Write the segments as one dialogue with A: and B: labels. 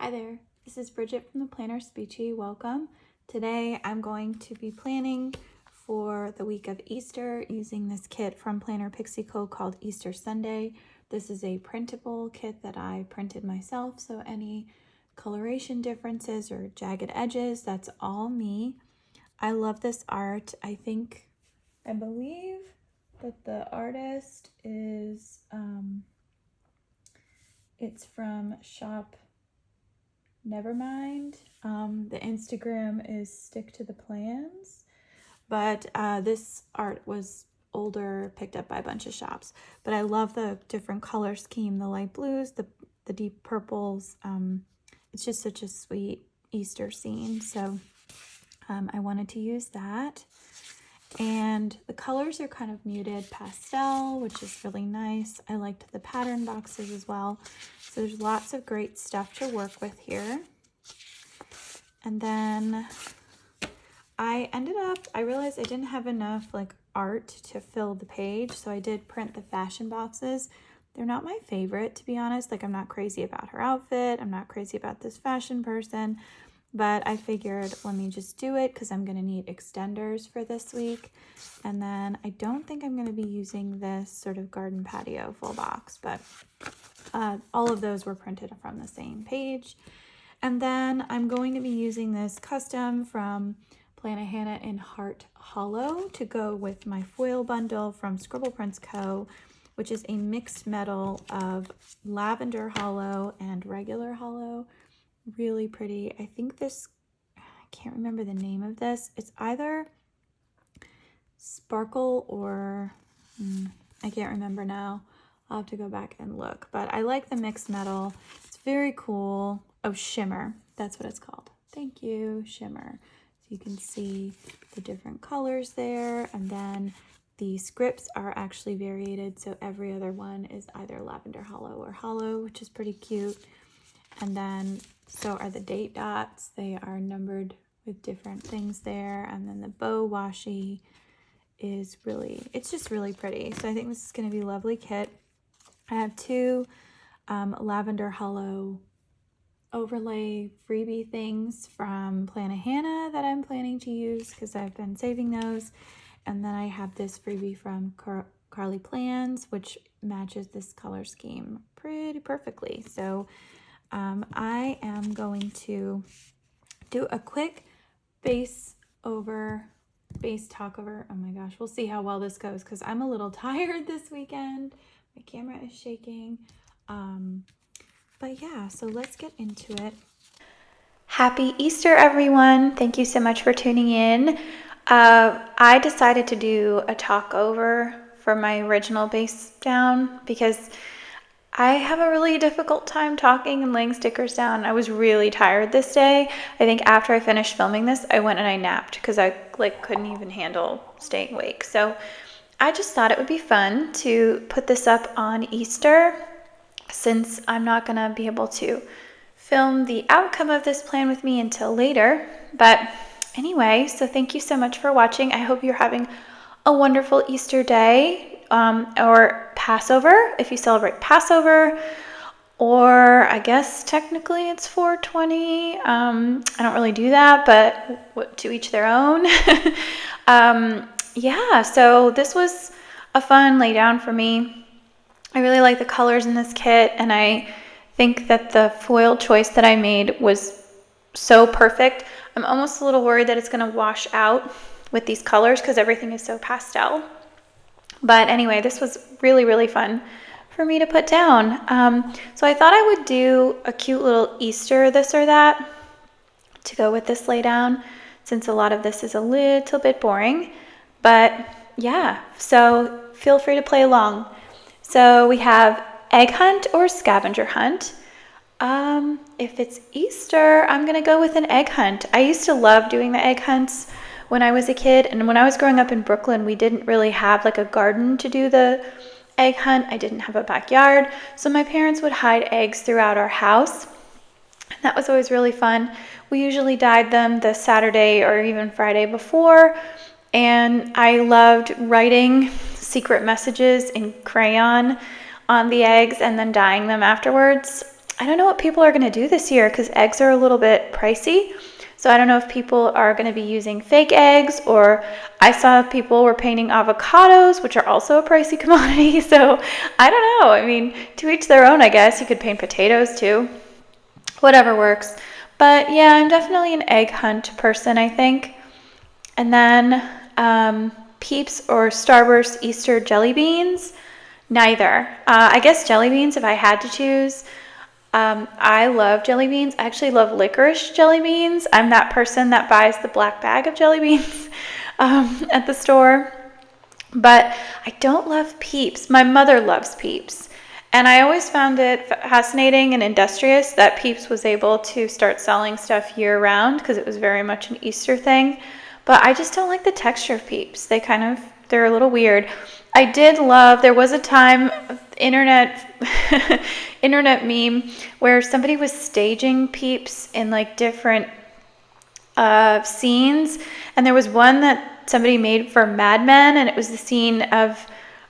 A: Hi there, this is Bridget from the Planner Speechy. Welcome. Today I'm going to be planning for the week of Easter using this kit from Planner Pixie Co called Easter Sunday. This is a printable kit that I printed myself, so any coloration differences or jagged edges, that's all me. I love this art. I believe that the artist is, it's from Shop Nevermind. The Instagram is Stick to the Plans, but this art was older, picked up by a bunch of shops. But I love the different color scheme, the light blues, the deep purples. It's just such a sweet Easter scene, so I wanted to use that. And the colors are kind of muted pastel, which is really nice. I liked the pattern boxes as well. So there's lots of great stuff to work with here. And then I realized I didn't have enough art to fill the page. So I did print the fashion boxes. They're not my favorite, to be honest. I'm not crazy about her outfit. I'm not crazy about this fashion person. But I figured, let me just do it because I'm going to need extenders for this week. And then I don't think I'm going to be using this sort of garden patio full box, but all of those were printed from the same page. And then I'm going to be using this custom from Hannah in Heart Holo to go with my foil bundle from Scribble Prints Co., which is a mixed metal of lavender holo and regular holo. Really pretty. I can't remember the name of this. It's either Sparkle or I can't remember now. I'll have to go back and look, but I like the mixed metal. It's very cool. Oh, Shimmer. That's what it's called. Thank you, Shimmer. So you can see the different colors there, and then the scripts are actually variated, so every other one is either lavender holo or holo, which is pretty cute. And then so are the date dots. They are numbered with different things there. And then the bow washi is it's just really pretty. So I think this is going to be a lovely kit. I have two lavender holo overlay freebie things from Hannah that I'm planning to use because I've been saving those. And then I have this freebie from Carly Plans, which matches this color scheme pretty perfectly. So I am going to do a quick base talk over. Oh my gosh, we'll see how well this goes because I'm a little tired this weekend. My camera is shaking. But yeah, so let's get into it. Happy Easter, everyone. Thank you so much for tuning in. I decided to do a talk over for my original base down because I have a really difficult time talking and laying stickers down. I was really tired this day. I think after I finished filming this, I went and I napped because I couldn't even handle staying awake. So I just thought it would be fun to put this up on Easter since I'm not gonna be able to film the outcome of this plan with me until later. But anyway, so thank you so much for watching. I hope you're having a wonderful Easter day. Or Passover, if you celebrate Passover, or I guess technically it's 420. I don't really do that, but to each their own. Yeah, so this was a fun laydown for me. I really like the colors in this kit, and I think that the foil choice that I made was so perfect. I'm almost a little worried that it's going to wash out with these colors because everything is so pastel. But anyway, this was really, really fun for me to put down. So I thought I would do a cute little Easter this or that to go with this laydown, since a lot of this is a little bit boring. But yeah, so feel free to play along. So we have egg hunt or scavenger hunt. If it's Easter, I'm gonna go with an egg hunt. I used to love doing the egg hunts when I was a kid, and when I was growing up in Brooklyn, we didn't really have a garden to do the egg hunt. I didn't have a backyard, so my parents would hide eggs throughout our house. And that was always really fun. We usually dyed them the Saturday or even Friday before, and I loved writing secret messages in crayon on the eggs and then dyeing them afterwards. I don't know what people are going to do this year because eggs are a little bit pricey. So I don't know if people are going to be using fake eggs, or I saw people were painting avocados, which are also a pricey commodity. So I don't know. I mean, to each their own, I guess. You could paint potatoes too. Whatever works. But yeah, I'm definitely an egg hunt person, I think. And then Peeps or Starburst Easter jelly beans. Neither. I guess jelly beans if I had to choose. I love jelly beans. I actually love licorice jelly beans. I'm that person that buys the black bag of jelly beans at the store. But I don't love Peeps. My mother loves Peeps. And I always found it fascinating and industrious that Peeps was able to start selling stuff year-round because it was very much an Easter thing. But I just don't like the texture of Peeps. They're a little weird. I did love, there was a time, internet meme, where somebody was staging Peeps in like different scenes. And there was one that somebody made for Mad Men, and it was the scene of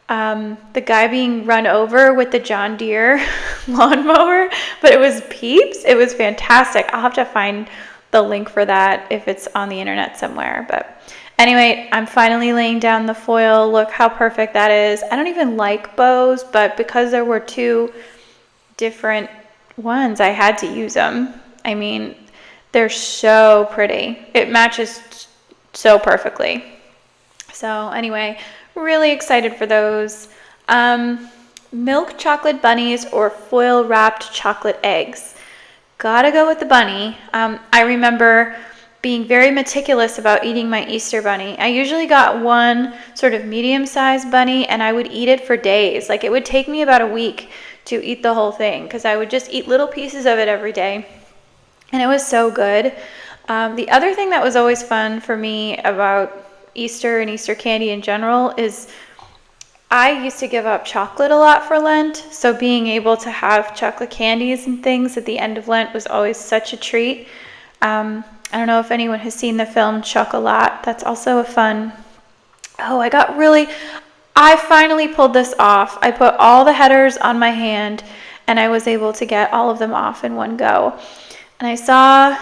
A: the guy being run over with the John Deere lawnmower, but it was Peeps. It was fantastic. I'll have to find the link for that if it's on the internet somewhere. But anyway, I'm finally laying down the foil. Look how perfect that is. I don't even like bows, but because there were two different ones, I had to use them. I mean, they're so pretty. It matches so perfectly. So anyway, really excited for those. Milk chocolate bunnies or foil wrapped chocolate eggs. Gotta go with the bunny. I remember being very meticulous about eating my Easter bunny. I usually got one sort of medium-sized bunny, and I would eat it for days. Like, it would take me about a week to eat the whole thing because I would just eat little pieces of it every day, and it was so good. The other thing that was always fun for me about Easter and Easter candy in general is I used to give up chocolate a lot for Lent, so being able to have chocolate candies and things at the end of Lent was always such a treat. I don't know if anyone has seen the film Chocolat. That's also a fun... Oh, I finally pulled this off. I put all the headers on my hand, and I was able to get all of them off in one go. And I saw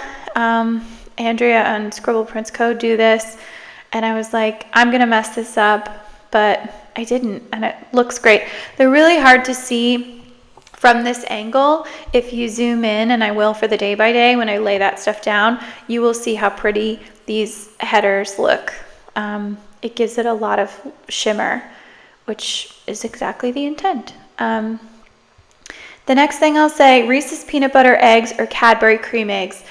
A: Andrea on Scribble Prints Code do this, and I was like, I'm going to mess this up, but I didn't, and it looks great. They're really hard to see from this angle. If you zoom in, and I will for the day by day when I lay that stuff down, you will see how pretty these headers look. It gives it a lot of shimmer, which is exactly the intent. The next thing I'll say, Reese's peanut butter eggs or Cadbury cream eggs.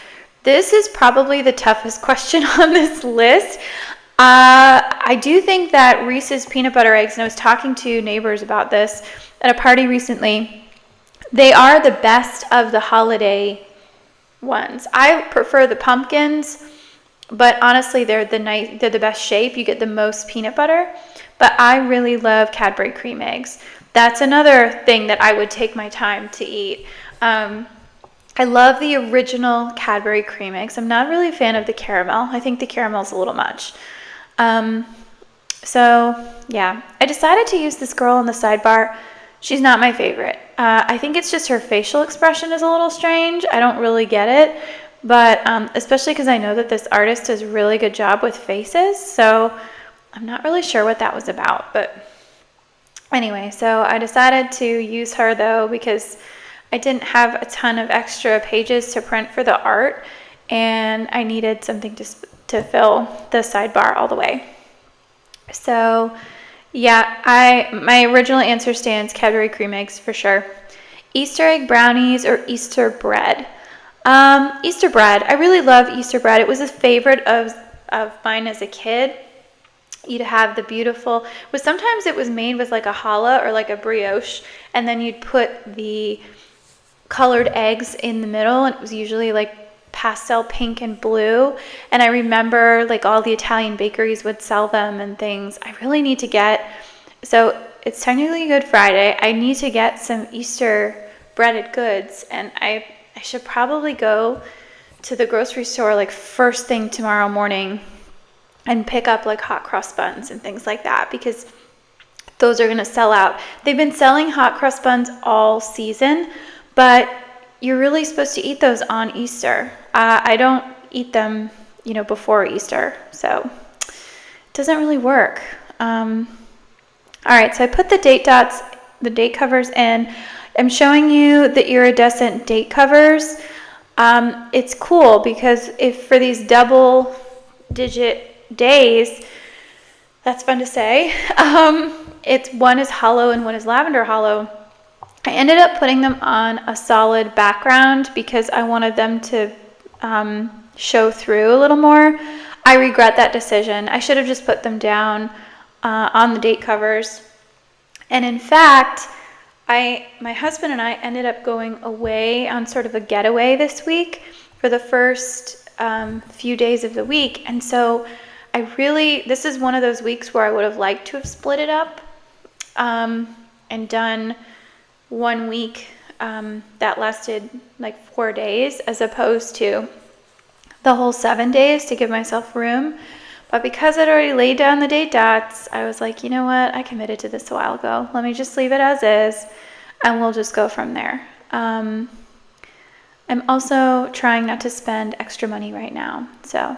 A: This is probably the toughest question on this list. I do think that Reese's peanut butter eggs, and I was talking to neighbors about this at a party recently, they are the best of the holiday ones. I prefer the pumpkins, but honestly, they're the best shape. You get the most peanut butter, but I really love Cadbury cream eggs. That's another thing that I would take my time to eat. I love the original Cadbury cream eggs. I'm not really a fan of the caramel. I think the caramel's a little much. So yeah, I decided to use this girl on the sidebar. She's not my favorite. I think it's just her facial expression is a little strange. I don't really get it, but especially because I know that this artist does a really good job with faces, so I'm not really sure what that was about. But anyway, so I decided to use her though because I didn't have a ton of extra pages to print for the art, and I needed something to fill the sidebar all the way. So yeah, my original answer stands, Cadbury cream eggs for sure. Easter egg brownies or Easter bread. Easter bread. I really love Easter bread. It was a favorite of mine as a kid. You'd have the beautiful, sometimes it was made with like a challah or like a brioche, and then you'd put the colored eggs in the middle, and it was usually like pastel pink and blue. And I remember like all the Italian bakeries would sell them and things. I really need to get, so it's technically Good Friday, I need to get some Easter breaded goods, and I should probably go to the grocery store like first thing tomorrow morning and pick up like hot cross buns and things like that, because those are going to sell out. They've been selling hot cross buns all season, but you're really supposed to eat those on Easter. I don't eat them, before Easter, so it doesn't really work. All right, so I put the date covers in. I'm showing you the iridescent date covers. It's cool because if for these double-digit days, that's fun to say, one is holo and one is lavender holo. I ended up putting them on a solid background because I wanted them to show through a little more. I regret that decision. I should have just put them down on the date covers. And in fact, my husband and I ended up going away on sort of a getaway this week for the first few days of the week. And so this is one of those weeks where I would have liked to have split it up and done 1 week that lasted like 4 days as opposed to the whole 7 days to give myself room. But because I'd already laid down the date dots, I was like, you know what? I committed to this a while ago. Let me just leave it as is, and we'll just go from there. I'm also trying not to spend extra money right now. So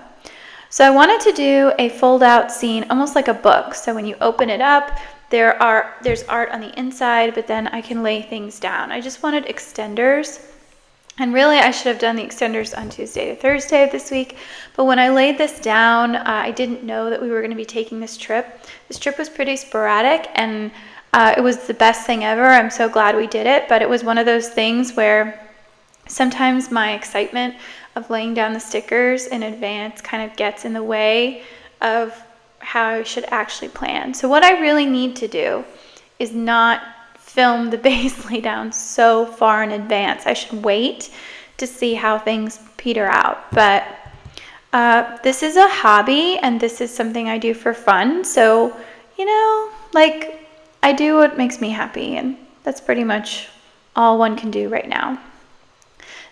A: I wanted to do a fold-out scene, almost like a book. So when you open it up, there's art on the inside, but then I can lay things down. I just wanted extenders. And really, I should have done the extenders on Tuesday or Thursday of this week. But when I laid this down, I didn't know that we were going to be taking this trip. This trip was pretty sporadic, and it was the best thing ever. I'm so glad we did it. But it was one of those things where sometimes my excitement of laying down the stickers in advance kind of gets in the way of how I should actually plan. So what I really need to do is not film the base lay down so far in advance. I should wait to see how things peter out. But this is a hobby, and this is something I do for fun. So, I do what makes me happy, and that's pretty much all one can do right now.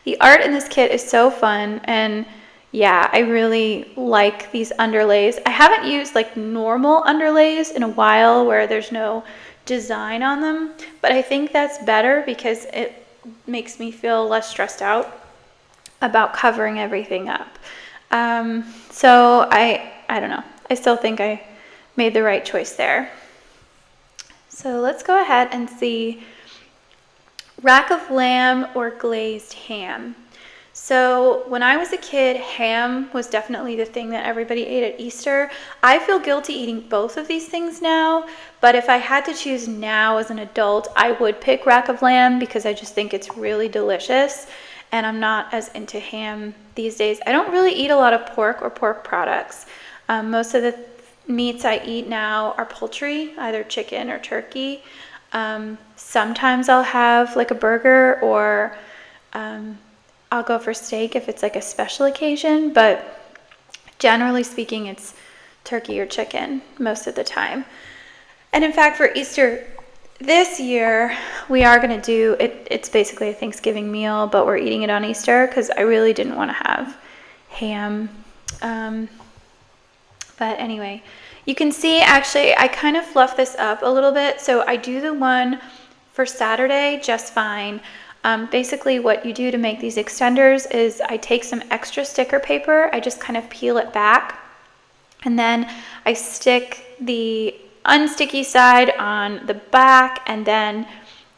A: The art in this kit is so fun, and yeah, I really like these underlays. I haven't used like normal underlays in a while where there's no design on them, but I think that's better because it makes me feel less stressed out about covering everything up. So I don't know. I still think I made the right choice there. So let's go ahead and see rack of lamb or glazed ham. So when I was a kid, ham was definitely the thing that everybody ate at Easter. I feel guilty eating both of these things now, but if I had to choose now as an adult, I would pick rack of lamb because I just think it's really delicious, and I'm not as into ham these days. I don't really eat a lot of pork or pork products. Most of the meats I eat now are poultry, either chicken or turkey. Sometimes I'll have like a burger, or I'll go for steak if it's like a special occasion, but generally speaking, it's turkey or chicken most of the time. And in fact, for Easter this year, we are going to do it. It's basically a Thanksgiving meal, but we're eating it on Easter because I really didn't want to have ham. But anyway, you can see actually I kind of fluff this up a little bit. So I do the one for Saturday just fine. Basically what you do to make these extenders is I take some extra sticker paper, I just kind of peel it back, and then I stick the unsticky side on the back, and then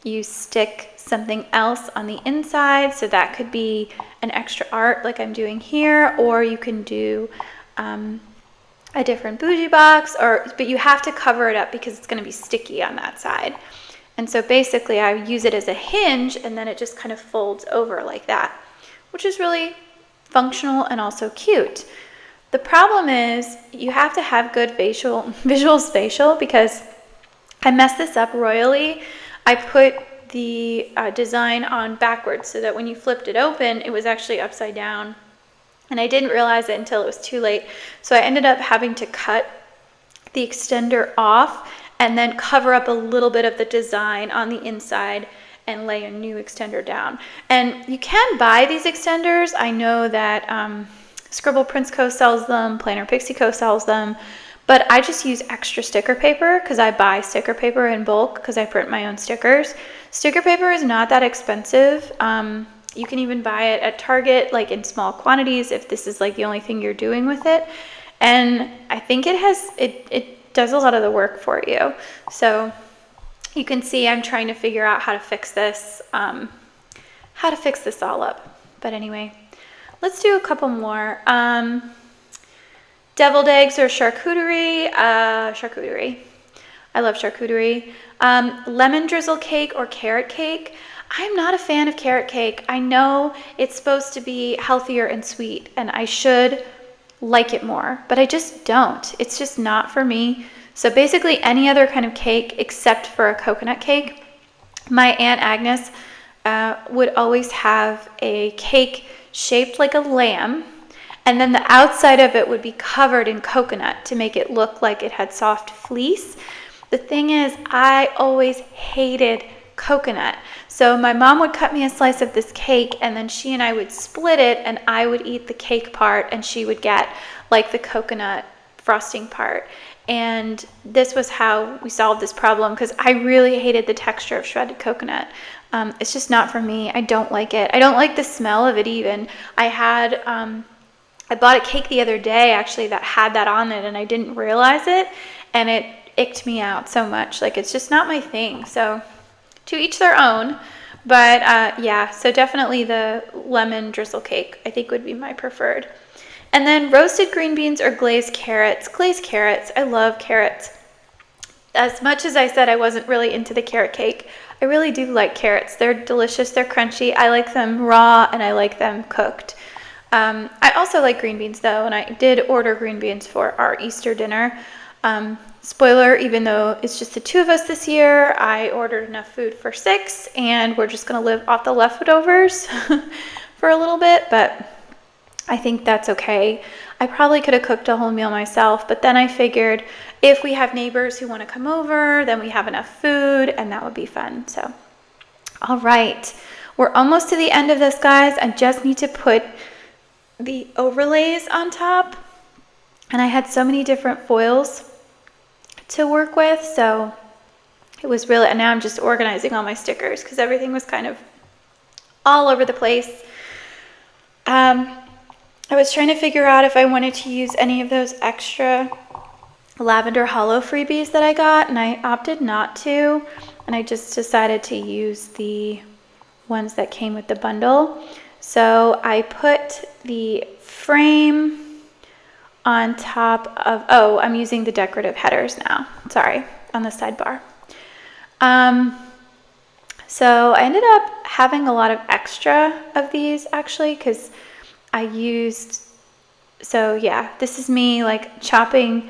A: you stick something else on the inside. So that could be an extra art like I'm doing here, or you can do a different bougie box, but you have to cover it up because it's going to be sticky on that side. And so basically I use it as a hinge, and then it just kind of folds over like that, which is really functional and also cute. The problem is you have to have good visual spatial, because I messed this up royally. I put the design on backwards so that when you flipped it open, it was actually upside down. And I didn't realize it until it was too late. So I ended up having to cut the extender off and then cover up a little bit of the design on the inside and lay a new extender down. And you can buy these extenders. I know that Scribble Prints Co. sells them, Planner Pixie Co. sells them, but I just use extra sticker paper because I buy sticker paper in bulk because I print my own stickers. Sticker paper is not that expensive. You can even buy it at Target, like in small quantities, if this is like the only thing you're doing with it. And I think it does a lot of the work for you. So you can see I'm trying to figure out how to fix this all up. But anyway, let's do a couple more. Deviled eggs or charcuterie. Charcuterie. I love charcuterie. Lemon drizzle cake or carrot cake. I'm not a fan of carrot cake. I know it's supposed to be healthier and sweet, and I should like it more, but I just don't. It's just not for me. So basically any other kind of cake except for a coconut cake. My Aunt Agnes would always have a cake shaped like a lamb, and then the outside of it would be covered in coconut to make it look like it had soft fleece. The thing is, I always hated coconut. So my mom would cut me a slice of this cake, and then she and I would split it, and I would eat the cake part and she would get like the coconut frosting part. And this was how we solved this problem, because I really hated the texture of shredded coconut. It's just not for me. I don't like it. I don't like the smell of it even. I bought a cake the other day actually that had that on it, and I didn't realize it, and it icked me out so much. Like, it's just not my thing. So to each their own. But yeah, so definitely the lemon drizzle cake I think would be my preferred. And then roasted green beans or glazed carrots. Glazed carrots, I love carrots. As much as I said I wasn't really into the carrot cake, I really do like carrots. They're delicious, they're crunchy. I like them raw and I like them cooked. I also like green beans though, and I did order green beans for our Easter dinner. Spoiler, even though it's just the two of us this year, I ordered enough food for 6, and we're just gonna live off the leftovers for a little bit, but I think that's okay. I probably could have cooked a whole meal myself, but then I figured if we have neighbors who want to come over, then we have enough food, and that would be fun. So, all right, we're almost to the end of this, guys. I just need to put the overlays on top, and I had so many different foils to work with, so it was really, and now I'm just organizing all my stickers because everything was kind of all over the place. I was trying to figure out if I wanted to use any of those extra lavender holo freebies that I got, and I opted not to, and I just decided to use the ones that came with the bundle. So I put the frame on top of, oh, I'm using the decorative headers now, sorry, on the sidebar. So I ended up having a lot of extra of these actually, because I used, so yeah, this is me like chopping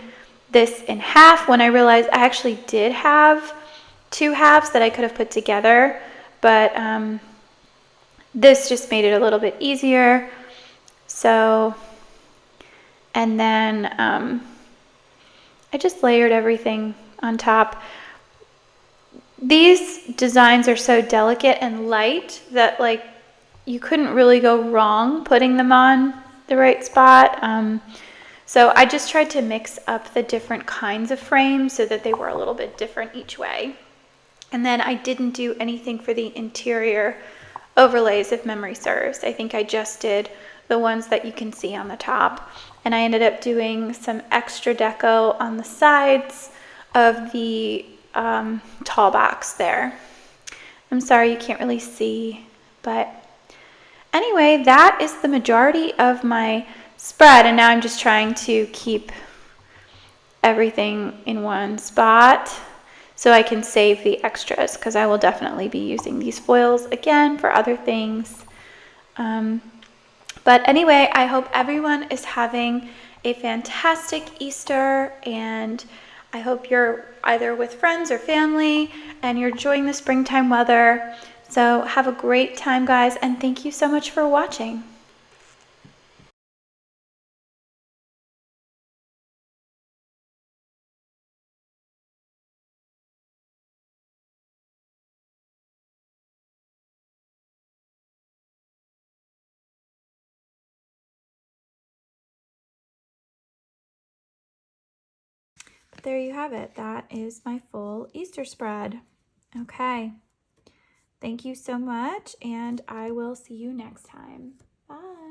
A: this in half when I realized I actually did have 2 halves that I could have put together, but this just made it a little bit easier. So, and then I just layered everything on top. These designs are so delicate and light that like you couldn't really go wrong putting them on the right spot. So I just tried to mix up the different kinds of frames so that they were a little bit different each way. And then I didn't do anything for the interior overlays, if memory serves. I think I just did the ones that you can see on the top. And I ended up doing some extra deco on the sides of the tall box there. I'm sorry you can't really see, but anyway, that is the majority of my spread, and now I'm just trying to keep everything in one spot so I can save the extras, because I will definitely be using these foils again for other things. But anyway, I hope everyone is having a fantastic Easter, and I hope you're either with friends or family and you're enjoying the springtime weather. So have a great time, guys, and thank you so much for watching. There you have it. That is my full Easter spread. Okay. Thank you so much, and I will see you next time. Bye.